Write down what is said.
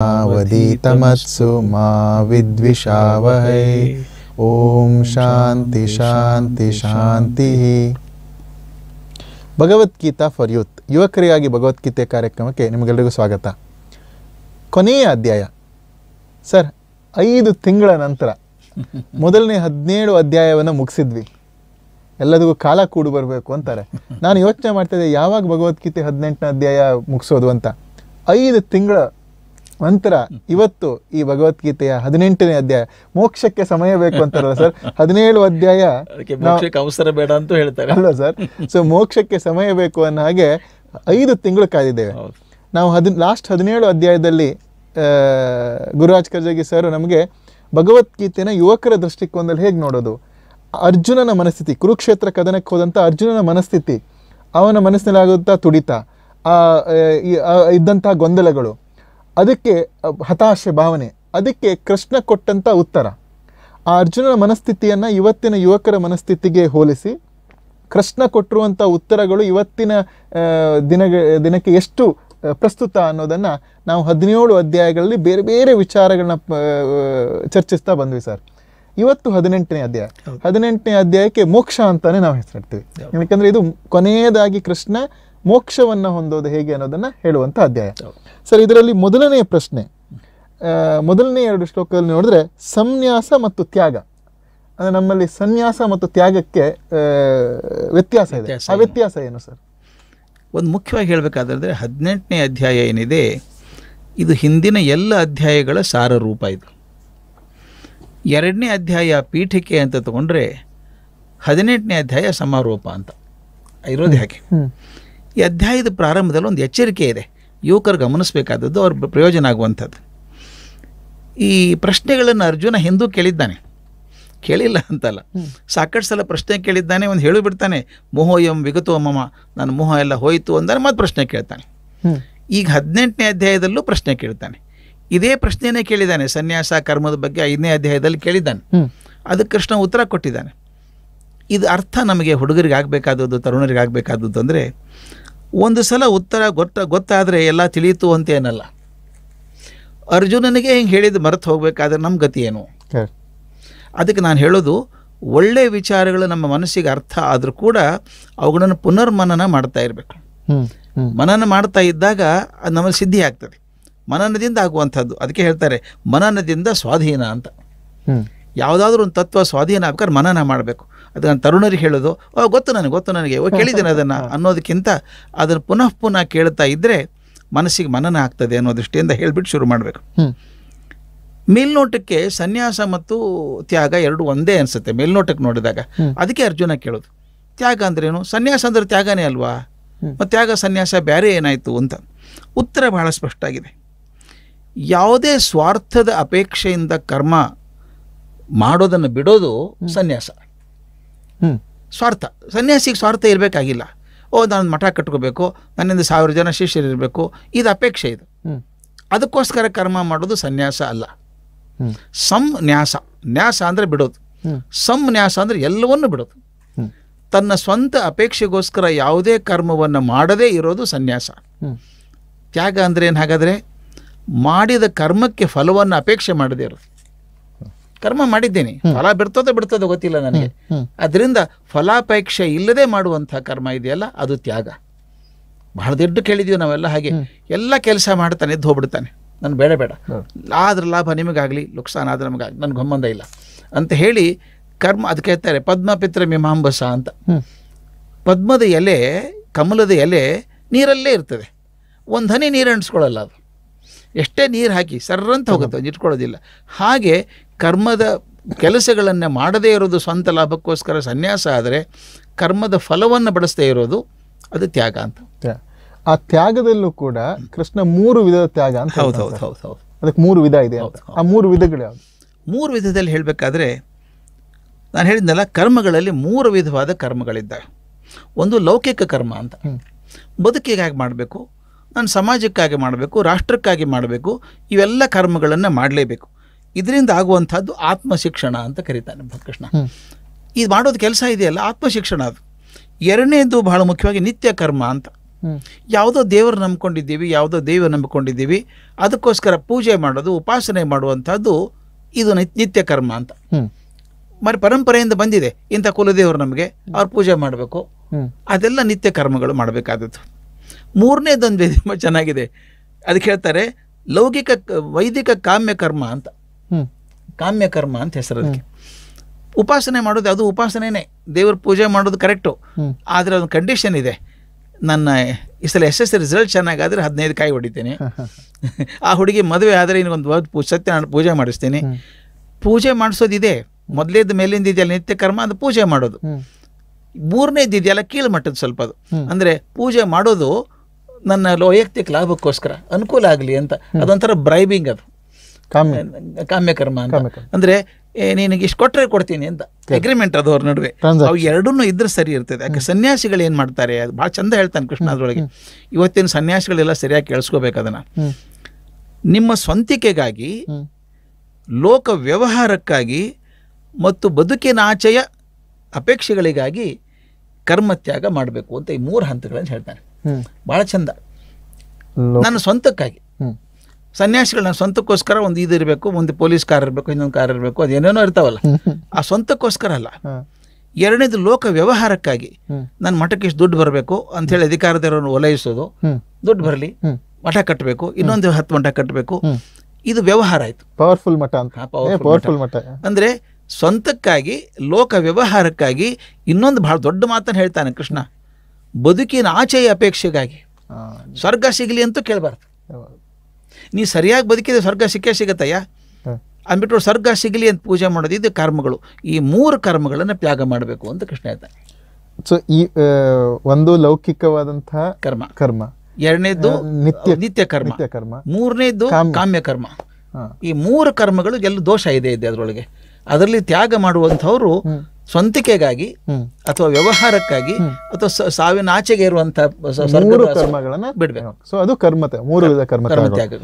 वदीतमत्सु मा विद्विषावहै ಓಂ ಶಾಂತಿ ಶಾಂತಿ ಶಾಂತಿ. Bhagavad Gita for youth, ಯುವಕರಿಗಾಗಿ Bhagavad Gita ಕಾರ್ಯಕ್ರಮಕ್ಕೆ ನಿಮಗೆಲ್ಲರಿಗೂ ಸ್ವಾಗತ. ಕೊನೆಯ ಅಧ್ಯಾಯ ಸರ್. 5 ತಿಂಗಳ ನಂತರ ಮೊದಲನೇ 17 ಅಧ್ಯಾಯವನ್ನು ಮುಗಿಸಿದ್ವಿ. ಎಲ್ಲದಕ್ಕೂ ಕಾಲ ಕೂಡು ಬರಬೇಕು ಅಂತಾರೆ. ನಾನು ಯೋಚನೆ ಮಾಡ್ತಿದ್ದೆ ಯಾವಾಗ ಭಗವದ್ಗೀತೆ 18ನೇ ಅಧ್ಯಾಯ ಮುಗಿಸೋದು ಅಂತ. 5 ತಿಂಗಳ ನಂತರ ಇವತ್ತು ಈ ಭಗವದ್ಗೀತೆಯ 18ನೇ ಅಧ್ಯಾಯ. ಮೋಕ್ಷಕ್ಕೆ ಸಮಯ ಬೇಕು ಅಂತಾರಲ್ಲ ಸರ್, 17 ಅಧ್ಯಾಯ ಅವಸರ ಬೇಡ ಅಂತ ಹೇಳ್ತಾರೆ ಅಲ್ವಾ ಸರ್? ಸೊ ಮೋಕ್ಷಕ್ಕೆ ಸಮಯ ಬೇಕು ಅನ್ನೋ ಹಾಗೆ 5 ತಿಂಗಳು ಕಾದಿದ್ದೇವೆ ನಾವು. ಲಾಸ್ಟ್ 17 ಅಧ್ಯಾಯದಲ್ಲಿ ಗುರುರಾಜ್ ಕರ್ಜಗಿ ಸರ್ ನಮಗೆ ಭಗವದ್ಗೀತೆನ ಯುವಕರ ದೃಷ್ಟಿಕೋನದಲ್ಲಿ ಹೇಗೆ ನೋಡೋದು, ಅರ್ಜುನನ ಮನಸ್ಥಿತಿ, ಕುರುಕ್ಷೇತ್ರ ಕದನಕ್ಕೆ ಹೋದಂಥ ಅರ್ಜುನನ ಮನಸ್ಥಿತಿ, ಅವನ ಮನಸ್ಸಿನಲ್ಲಿ ಆಗುವಂಥ ತುಡಿತ, ಇದ್ದಂಥ ಗೊಂದಲಗಳು, ಅದಕ್ಕೆ ಹತಾಶೆ ಭಾವನೆ, ಅದಕ್ಕೆ ಕೃಷ್ಣ ಕೊಟ್ಟಂಥ ಉತ್ತರ. ಆ ಅರ್ಜುನನ ಮನಸ್ಥಿತಿಯನ್ನು ಇವತ್ತಿನ ಯುವಕರ ಮನಸ್ಥಿತಿಗೆ ಹೋಲಿಸಿ ಕೃಷ್ಣ ಕೊಟ್ಟಿರುವಂಥ ಉತ್ತರಗಳು ಇವತ್ತಿನ ದಿನಕ್ಕೆ ಎಷ್ಟು ಪ್ರಸ್ತುತ ಅನ್ನೋದನ್ನು ನಾವು 17 ಅಧ್ಯಾಯಗಳಲ್ಲಿ ಬೇರೆ ಬೇರೆ ವಿಚಾರಗಳನ್ನ ಚರ್ಚಿಸ್ತಾ ಬಂದ್ವಿ ಸರ್. ಇವತ್ತು 18ನೇ ಅಧ್ಯಾಯ. 18ನೇ ಅಧ್ಯಾಯಕ್ಕೆ ಮೋಕ್ಷ ಅಂತಾನೆ ನಾವು ಹೆಸರಿಡ್ತೀವಿ. ಯಾಕಂದರೆ ಇದು ಕೊನೆಯದಾಗಿ ಕೃಷ್ಣ ಮೋಕ್ಷವನ್ನು ಹೊಂದೋದು ಹೇಗೆ ಅನ್ನೋದನ್ನು ಹೇಳುವಂಥ ಅಧ್ಯಾಯ ಸರ್. ಇದರಲ್ಲಿ ಮೊದಲನೆಯ ಪ್ರಶ್ನೆ, ಮೊದಲನೇ 2 ಶ್ಲೋಕದಲ್ಲಿ ನೋಡಿದ್ರೆ ಸಂನ್ಯಾಸ ಮತ್ತು ತ್ಯಾಗ. ಅಂದರೆ ನಮ್ಮಲ್ಲಿ ಸನ್ಯಾಸ ಮತ್ತು ತ್ಯಾಗಕ್ಕೆ ವ್ಯತ್ಯಾಸ ಇದೆ. ಆ ವ್ಯತ್ಯಾಸ ಏನು ಸರ್? ಒಂದು ಮುಖ್ಯವಾಗಿ ಹೇಳಬೇಕಾದ್ರೆ 18ನೇ ಅಧ್ಯಾಯ ಏನಿದೆ ಇದು ಹಿಂದಿನ ಎಲ್ಲ ಅಧ್ಯಾಯಗಳ ಸಾರ ರೂಪ. ಇದು 2ನೇ ಅಧ್ಯಾಯ ಪೀಠಿಕೆ ಅಂತ ತಗೊಂಡ್ರೆ 18ನೇ ಅಧ್ಯಾಯ ಸಮಾರೋಪ ಅಂತ ಇರೋದು. ಯಾಕೆ ಈ ಅಧ್ಯಾಯದ ಪ್ರಾರಂಭದಲ್ಲಿ ಒಂದು ಎಚ್ಚರಿಕೆ ಇದೆ, ಯುವಕರು ಗಮನಿಸಬೇಕಾದದ್ದು, ಅವ್ರ ಪ್ರಯೋಜನ ಆಗುವಂಥದ್ದು. ಈ ಪ್ರಶ್ನೆಗಳನ್ನು ಅರ್ಜುನ ಹಿಂದೂ ಕೇಳಿದ್ದಾನೆ, ಕೇಳಿಲ್ಲ ಅಂತಲ್ಲ, ಸಾಕಷ್ಟು ಸಲ ಪ್ರಶ್ನೆ ಕೇಳಿದ್ದಾನೆ. ಒಂದು ಹೇಳಿಬಿಡ್ತಾನೆ, ಮೋಹೋಯಂ ವಿಗತೋ ಮಮ, ನನ್ನ ಮೋಹ ಎಲ್ಲ ಹೋಯಿತು ಅಂದರೆ ಮತ್ತೆ ಪ್ರಶ್ನೆ ಕೇಳ್ತಾನೆ. ಈಗ 18ನೇ ಅಧ್ಯಾಯದಲ್ಲೂ ಪ್ರಶ್ನೆ ಕೇಳ್ತಾನೆ. ಇದೇ ಪ್ರಶ್ನೆನೇ ಕೇಳಿದ್ದಾನೆ, ಸನ್ಯಾಸ ಕರ್ಮದ ಬಗ್ಗೆ 5ನೇ ಅಧ್ಯಾಯದಲ್ಲಿ ಕೇಳಿದ್ದಾನೆ. ಅದಕ್ಕೆ ಕೃಷ್ಣ ಉತ್ತರ ಕೊಟ್ಟಿದ್ದಾನೆ. ಇದು ಅರ್ಥ ನಮಗೆ ಹುಡುಗರಿಗೆ ಆಗಬೇಕಾದದ್ದು, ತರುಣರಿಗೆ ಆಗಬೇಕಾದದ್ದು ಅಂದರೆ, ಒಂದು ಸಲ ಉತ್ತರ ಗೊತ್ತಾದರೆ ಎಲ್ಲ ತಿಳಿಯಿತು ಅಂತ ಏನಲ್ಲ. ಅರ್ಜುನನಿಗೆ ಹಿಂಗೆ ಹೇಳಿದ್ದು ಮರೆತು ಹೋಗಬೇಕಾದ್ರೆ ನಮ್ಮ ಗತಿ ಏನು? ಅದಕ್ಕೆ ನಾನು ಹೇಳೋದು, ಒಳ್ಳೆಯ ವಿಚಾರಗಳು ನಮ್ಮ ಮನಸ್ಸಿಗೆ ಅರ್ಥ ಆದರೂ ಕೂಡ ಅವುಗಳನ್ನು ಪುನರ್ಮನನ ಮಾಡ್ತಾ ಇರಬೇಕು. ಮನನ ಮಾಡ್ತಾ ಇದ್ದಾಗ ಅದು ನಮಗೆ ಸಿದ್ಧಿ ಆಗ್ತದೆ. ಮನನದಿಂದ ಆಗುವಂಥದ್ದು. ಅದಕ್ಕೆ ಹೇಳ್ತಾರೆ ಮನನದಿಂದ ಸ್ವಾಧೀನ ಅಂತ. ಯಾವುದಾದ್ರೂ ಒಂದು ತತ್ವ ಸ್ವಾಧೀನ ಆಗ್ಬೇಕಾದ್ರೆ ಮನನ ಮಾಡಬೇಕು. ಅದು ನಾನು ತರುಣರಿಗೆ ಹೇಳೋದು, ಗೊತ್ತು ನನಗೆ ಕೇಳಿದ್ದೇನೆ ಅದನ್ನು ಅನ್ನೋದಕ್ಕಿಂತ ಅದನ್ನು ಪುನಃ ಕೇಳ್ತಾ ಇದ್ದರೆ ಮನಸ್ಸಿಗೆ ಮನನ ಆಗ್ತದೆ ಅನ್ನೋ ದೃಷ್ಟಿಯಿಂದ ಹೇಳಿಬಿಟ್ಟು ಶುರು ಮಾಡಬೇಕು. ಮೇಲ್ನೋಟಕ್ಕೆ ಸನ್ಯಾಸ ಮತ್ತು ತ್ಯಾಗ 2 ಒಂದೇ ಅನಿಸುತ್ತೆ ಮೇಲ್ನೋಟಕ್ಕೆ ನೋಡಿದಾಗ. ಅದಕ್ಕೆ ಅರ್ಜುನ ಕೇಳೋದು, ತ್ಯಾಗ ಅಂದ್ರೇನು? ಸನ್ಯಾಸ ಅಂದ್ರೆ ತ್ಯಾಗನೇ ಅಲ್ವಾ? ಮತ್ತು ತ್ಯಾಗ ಸನ್ಯಾಸ ಬೇರೆ ಏನಾಯಿತು ಅಂತ. ಉತ್ತರ ಬಹಳ ಸ್ಪಷ್ಟ ಆಗಿದೆ. ಯಾವುದೇ ಸ್ವಾರ್ಥದ ಅಪೇಕ್ಷೆಯಿಂದ ಕರ್ಮ ಮಾಡೋದನ್ನು ಬಿಡೋದು ಸನ್ಯಾಸ. ಸ್ವಾರ್ಥ, ಸನ್ಯಾಸಿಗೆ ಸ್ವಾರ್ಥ ಇರಬೇಕಾಗಿಲ್ಲ. ನಾನು ಮಠ ಕಟ್ಕೋಬೇಕು, ನನ್ನಿಂದ 1000 ಜನ ಶಿಷ್ಯರಿರಬೇಕು, ಇದು ಅಪೇಕ್ಷೆ. ಇದು ಅದಕ್ಕೋಸ್ಕರ ಕರ್ಮ ಮಾಡೋದು ಸನ್ಯಾಸ ಅಲ್ಲ. ಸಂನ್ಯಾಸ, ನ್ಯಾಸ ಅಂದರೆ ಬಿಡೋದು, ಸಂನ್ಯಾಸ ಅಂದರೆ ಎಲ್ಲವನ್ನೂ ಬಿಡೋದು. ತನ್ನ ಸ್ವಂತ ಅಪೇಕ್ಷೆಗೋಸ್ಕರ ಯಾವುದೇ ಕರ್ಮವನ್ನು ಮಾಡದೇ ಇರೋದು ಸನ್ಯಾಸ. ತ್ಯಾಗ ಅಂದರೆ ಏನು? ಹಾಗಾದರೆ ಮಾಡಿದ ಕರ್ಮಕ್ಕೆ ಫಲವನ್ನು ಅಪೇಕ್ಷೆ ಮಾಡದೇ ಇರೋದು. ಕರ್ಮ ಮಾಡಿದ್ದೇನೆ, ಫಲ ಬಿಡ್ತದೋ ಗೊತ್ತಿಲ್ಲ ನನಗೆ, ಅದರಿಂದ ಫಲಾಪೇಕ್ಷೆ ಇಲ್ಲದೆ ಮಾಡುವಂಥ ಕರ್ಮ ಇದೆಯಲ್ಲ ಅದು ತ್ಯಾಗ. ಬಹಳ ದೊಡ್ಡ ಕೇಳಿದೀವಿ ನಾವೆಲ್ಲ. ಹಾಗೆ ಎಲ್ಲ ಕೆಲಸ ಮಾಡ್ತಾನೆ, ಎದ್ದು ಹೋಗ್ಬಿಡ್ತಾನೆ, ನಾನು ಬೇಡ ಆದ್ರ ಲಾಭ ನಿಮಗಾಗಲಿ, ಲುಕ್ಸಾನ್ ಆದ್ರೆ ನಮಗಾಗಲಿ, ನನಗೆ ಸಂಬಂಧ ಇಲ್ಲ ಅಂತ ಹೇಳಿ ಕರ್ಮ. ಅದಕ್ಕೆ ಹೇಳ್ತಾರೆ ಪದ್ಮಪಿತ್ರ ಮೀಮಾಂಬಸ ಅಂತ. ಪದ್ಮದ ಎಲೆ, ಕಮಲದ ಎಲೆ ನೀರಲ್ಲೇ ಇರ್ತದೆ, ಒಂದು ಹನಿ ನೀರು ಅಂಟಿಸ್ಕೊಳ್ಳಲ್ಲ. ಅದು ಎಷ್ಟೇ ನೀರು ಹಾಕಿ ಸರ್ರಂತ ಹೋಗುತ್ತೆ, ಇಟ್ಕೊಳ್ಳೋದಿಲ್ಲ. ಹಾಗೆ ಕರ್ಮದ ಕೆಲಸಗಳನ್ನು ಮಾಡದೇ ಇರೋದು ಸ್ವಂತ ಲಾಭಕ್ಕೋಸ್ಕರ ಸನ್ಯಾಸ ಆದರೆ, ಕರ್ಮದ ಫಲವನ್ನು ಬಡಿಸದೇ ಇರೋದು ಅದು ತ್ಯಾಗ ಅಂತ. ಆ ತ್ಯಾಗದಲ್ಲೂ ಕೂಡ ಕೃಷ್ಣ 3 ವಿಧದ ತ್ಯಾಗ ಅಂತ. ಹೌದು. ಅದಕ್ಕೆ 3 ವಿಧ ಇದೆ. ಆ 3 ವಿಧಗಳು ಯಾವುದು? 3 ವಿಧದಲ್ಲಿ ಹೇಳಬೇಕಾದ್ರೆ, ನಾನು ಹೇಳಿದ್ನಲ್ಲ, ಕರ್ಮಗಳಲ್ಲಿ 3 ವಿಧವಾದ ಕರ್ಮಗಳಿದ್ದಾವೆ. ಒಂದು ಲೌಕಿಕ ಕರ್ಮ ಅಂತ, ಬದುಕಿಗಾಗಿ ಮಾಡಬೇಕು, ನಾನು ಸಮಾಜಕ್ಕಾಗಿ ಮಾಡಬೇಕು, ರಾಷ್ಟ್ರಕ್ಕಾಗಿ ಮಾಡಬೇಕು, ಇವೆಲ್ಲ ಕರ್ಮಗಳನ್ನು ಮಾಡಲೇಬೇಕು. ಇದರಿಂದ ಆಗುವಂಥದ್ದು ಆತ್ಮಶಿಕ್ಷಣ ಅಂತ ಕರೀತಾನೆ ಕೃಷ್ಣ. ಇದು ಮಾಡೋದು ಕೆಲಸ ಇದೆಯಲ್ಲ ಆತ್ಮಶಿಕ್ಷಣ. ಅದು 2ನೇದು ಬಹಳ ಮುಖ್ಯವಾಗಿ ನಿತ್ಯ ಕರ್ಮ ಅಂತ. ಯಾವುದೋ ದೇವರು ನಂಬ್ಕೊಂಡಿದ್ದೀವಿ, ಯಾವುದೋ ದೇವರು ನಂಬಿಕೊಂಡಿದ್ದೀವಿ, ಅದಕ್ಕೋಸ್ಕರ ಪೂಜೆ ಮಾಡೋದು, ಉಪಾಸನೆ ಮಾಡುವಂಥದ್ದು ಇದು ನಿತ್ಯ ಕರ್ಮ ಅಂತ. మరి ಪರಂಪರೆಯಿಂದ ಬಂದಿದೆ, ಇಂಥ ಕುಲದೇವರು ನಮಗೆ ಅವ್ರ ಪೂಜೆ ಮಾಡಬೇಕು, ಅದೆಲ್ಲ ನಿತ್ಯ ಕರ್ಮಗಳು ಮಾಡಬೇಕಾದದ್ದು. ಮೂರನೇದೊಂದು ತುಂಬ ಚೆನ್ನಾಗಿದೆ, ಅದಕ್ಕೆ ಹೇಳ್ತಾರೆ ಲೌಕಿಕ ವೈದಿಕ ಕಾಮ್ಯ ಕರ್ಮ ಅಂತ. ಕಾಮ್ಯ ಕರ್ಮ ಅಂತ ಹೆಸರು ಅದಕ್ಕೆ. ಉಪಾಸನೆ ಮಾಡೋದು ಅದು ಉಪಾಸನೆನೇ, ದೇವ್ರ ಪೂಜೆ ಮಾಡೋದು ಕರೆಕ್ಟು, ಆದರೆ ಒಂದು ಕಂಡೀಷನ್ ಇದೆ. ನನ್ನ ಈ ಸಲ SSC ರಿಸಲ್ಟ್ ಚೆನ್ನಾಗಾದರೆ 15 ಕಾಯಿ ಹೊಡಿತೀನಿ, ಆ ಹುಡುಗಿ ಮದುವೆ ಆದರೆ ಇನ್ನೊಂದು ಸತ್ಯನಾರಾಯಣ ಪೂಜೆ ಮಾಡಿಸ್ತೀನಿ. ಪೂಜೆ ಮಾಡಿಸೋದಿದೆ, ಮೊದಲೇದ ಮೇಲಿಂದ ಇದೆಯಲ್ಲ ನಿತ್ಯ ಕರ್ಮ, ಅದು ಪೂಜೆ ಮಾಡೋದು. ಮೂರನೇದು ಇದೆಯಲ್ಲ ಕೀಳ್ಮಟ್ಟದ ಸ್ವಲ್ಪ, ಅದು ಅಂದರೆ ಪೂಜೆ ಮಾಡೋದು ನನ್ನ ವೈಯಕ್ತಿಕ ಲಾಭಕ್ಕೋಸ್ಕರ ಅನುಕೂಲ ಆಗಲಿ ಅಂತ, ಅದೊಂಥರ ಬ್ರೈಬಿಂಗ್, ಅದು ಕಾಮ್ಯ ಕರ್ಮ ಅಂತ. ಅಂದರೆ ನಿನಗೆ ಇಷ್ಟು ಕೊಟ್ಟರೆ ಕೊಡ್ತೀನಿ ಅಂತ ಅಗ್ರಿಮೆಂಟ್ ಅದು ಅವ್ರ ನಡುವೆ. ಅವು ಎರಡೂ ಇದ್ರೆ ಸರಿ ಇರ್ತದೆ. ಯಾಕೆ ಸನ್ಯಾಸಿಗಳು ಏನು ಮಾಡ್ತಾರೆ, ಅದು ಭಾಳ ಚಂದ ಹೇಳ್ತಾನೆ ಕೃಷ್ಣ ಅದರೊಳಗೆ. ಇವತ್ತಿನ ಸನ್ಯಾಸಿಗಳೆಲ್ಲ ಸರಿಯಾಗಿ ಕೇಳಿಸ್ಕೋಬೇಕು ಅದನ್ನು. ನಿಮ್ಮ ಸ್ವಂತಿಕೆಗಾಗಿ, ಲೋಕ ವ್ಯವಹಾರಕ್ಕಾಗಿ ಮತ್ತು ಬದುಕಿನ ಆಚೆಯ ಅಪೇಕ್ಷೆಗಳಿಗಾಗಿ ಕರ್ಮತ್ಯಾಗ ಮಾಡಬೇಕು ಅಂತ ಈ 3 ಹಂತಗಳನ್ನು ಹೇಳ್ತಾನೆ. ಭಾಳ ಚಂದ. ನನ್ನ ಸ್ವಂತಕ್ಕಾಗಿ ಸನ್ಯಾಸಿಗಳು ನನ್ನ ಸ್ವಂತಕ್ಕೋಸ್ಕರ ಒಂದು ಇದು ಇರಬೇಕು, ಒಂದು ಪೊಲೀಸ್ ಕಾರ್ ಇರಬೇಕು, ಇನ್ನೊಂದು ಕಾರ್ ಇರಬೇಕು, ಅದೇನೇನೋ ಇರ್ತಾವಲ್ಲ, ಆ ಸ್ವಂತಕ್ಕೋಸ್ಕರ ಅಲ್ಲ. ಎರಡನೇದು ಲೋಕ ವ್ಯವಹಾರಕ್ಕಾಗಿ, ನನ್ನ ಮಠಕ್ಕೆ ಇಷ್ಟು ದುಡ್ಡು ಬರಬೇಕು ಅಂಥೇಳಿ ಅಧಿಕಾರದವರನ್ನು ಓಲೈಸೋದು, ದುಡ್ಡು ಬರಲಿ, ಮಠ ಕಟ್ಟಬೇಕು, ಇನ್ನೊಂದು 10 ಮಠ ಕಟ್ಟಬೇಕು, ಇದು ವ್ಯವಹಾರ ಆಯಿತು. ಪವರ್ಫುಲ್ ಮಠ ಅಂತ. ಪವರ್ಫುಲ್ ಮಠ ಅಂದರೆ ಸ್ವಂತಕ್ಕಾಗಿ, ಲೋಕ ವ್ಯವಹಾರಕ್ಕಾಗಿ. ಇನ್ನೊಂದು ಭಾಳ ದೊಡ್ಡ ಮಾತನ್ನು ಹೇಳ್ತಾನೆ ಕೃಷ್ಣ, ಬದುಕಿನ ಆಚೆಯ ಅಪೇಕ್ಷೆಗಾಗಿ. ಸ್ವರ್ಗ ಸಿಗಲಿ ಅಂತೂ ಕೇಳಬಾರ್ದು. ನೀ ಸರಿಯಾಗಿ ಬದುಕಿದ್ರೆ ಸ್ವರ್ಗ ಸಿಗತ್ತಯ್ಯ ಅಂದ್ಬಿಟ್ಟು ಸ್ವರ್ಗ ಸಿಗಲಿ ಅಂತ ಪೂಜೆ ಮಾಡೋದು, ಇದು ಕರ್ಮಗಳು. ಈ 3 ಕರ್ಮಗಳನ್ನು ತ್ಯಾಗ ಮಾಡಬೇಕು ಅಂತ ಕೃಷ್ಣ ಹೇಳ್ತಾನೆ. ಸೊ ಈ ಒಂದು ಲೌಕಿಕವಾದಂತಹ ಕರ್ಮ, ಎರಡನೇದು ನಿತ್ಯ ಕರ್ಮ, ಮೂರನೇದು ಕಾಮ್ಯ ಕರ್ಮ. ಈ 3 ಕರ್ಮಗಳು ಎಲ್ಲ ದೋಷ ಇದೆ ಅದರೊಳಗೆ. ಅದರಲ್ಲಿ ತ್ಯಾಗ ಮಾಡುವಂಥವ್ರು ಸ್ವಂತಿಕೆಗಾಗಿ ಅಥವಾ ವ್ಯವಹಾರಕ್ಕಾಗಿ ಅಥವಾ ಸಾವಿನ ಆಚೆಗೆ ಇರುವಂತಹ ಕರ್ಮಗಳನ್ನ ಬಿಡಬೇಕು. ಸೊ ಅದು ಕರ್ಮ, 3 ವಿಧ ಕರ್ಮ ತ್ಯಾಗ.